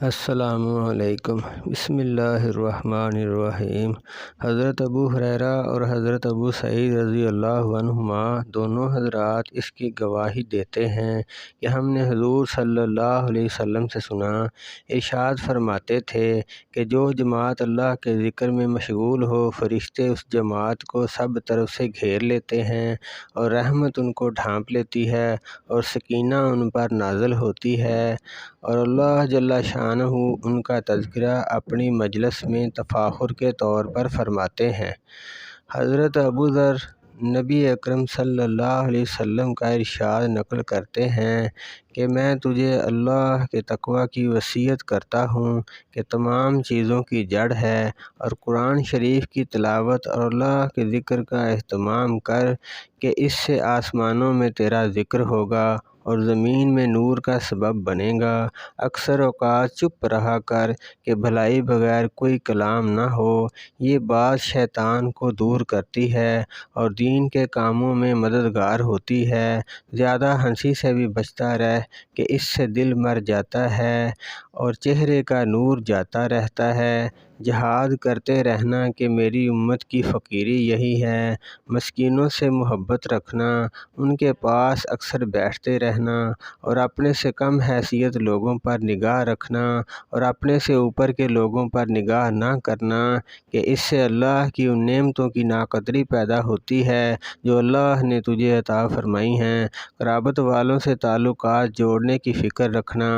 السلام علیکم۔ بسم اللہ الرحمن الرحیم۔ حضرت ابو ہریرہ اور حضرت ابو سعید رضی اللہ عنہما دونوں حضرات اس کی گواہی دیتے ہیں کہ ہم نے حضور صلی اللہ علیہ وسلم سے سنا، ارشاد فرماتے تھے کہ جو جماعت اللہ کے ذکر میں مشغول ہو، فرشتے اس جماعت کو سب طرف سے گھیر لیتے ہیں اور رحمت ان کو ڈھانپ لیتی ہے اور سکینہ ان پر نازل ہوتی ہے، اور اللہ جل شانہ ان کا تذکرہ اپنی مجلس میں تفاخر کے طور پر فرماتے ہیں۔ حضرت ابو ذر نبی اکرم صلی اللہ علیہ وسلم کا ارشاد نقل کرتے ہیں کہ میں تجھے اللہ کے تقوی کی وصیت کرتا ہوں کہ تمام چیزوں کی جڑ ہے، اور قرآن شریف کی تلاوت اور اللہ کے ذکر کا اہتمام کر کہ اس سے آسمانوں میں تیرا ذکر ہوگا اور زمین میں نور کا سبب بنے گا۔ اکثر اوقات چپ رہا کر کہ بھلائی بغیر کوئی کلام نہ ہو، یہ بات شیطان کو دور کرتی ہے اور دین کے کاموں میں مددگار ہوتی ہے۔ زیادہ ہنسی سے بھی بچتا رہ کہ اس سے دل مر جاتا ہے اور چہرے کا نور جاتا رہتا ہے۔ جہاد کرتے رہنا کہ میری امت کی فقیری یہی ہے۔ مسکینوں سے محبت رکھنا، ان کے پاس اکثر بیٹھتے رہنا اور اپنے سے کم حیثیت لوگوں پر نگاہ رکھنا اور اپنے سے اوپر کے لوگوں پر نگاہ نہ کرنا کہ اس سے اللہ کی ان نعمتوں کی ناقدری پیدا ہوتی ہے جو اللہ نے تجھے عطا فرمائی ہیں۔ قرابت والوں سے تعلقات جوڑنے کی فکر رکھنا،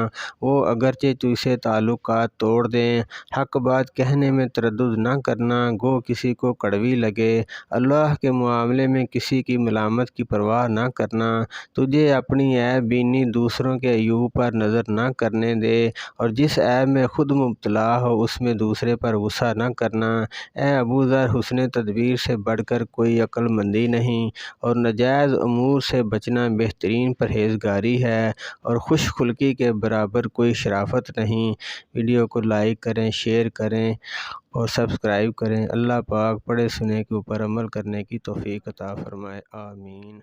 وہ اگرچہ تجھ سے تعلقات توڑ دیں، حق بات کہنے میں تردد نہ کرنا گو کسی کو کڑوی لگے، اللہ کے معاملے میں کسی کی ملامت کی پرواہ نہ کرنا، تجھے اپنی عیب بینی دوسروں کے عیوب پر نظر نہ کرنے دے، اور جس عیب میں خود مبتلا ہو اس میں دوسرے پر غصہ نہ کرنا۔ اے ابو ذر، حسن تدبیر سے بڑھ کر کوئی عقل مندی نہیں، اور ناجائز امور سے بچنا بہترین پرہیزگاری ہے، اور خوش خلقی کے برابر کوئی شرافت نہیں۔ ویڈیو کو لائک کریں، شیئر کریں اور سبسکرائب کریں۔ اللہ پاک پڑھے سنے کے اوپر عمل کرنے کی توفیق عطا فرمائے، آمین۔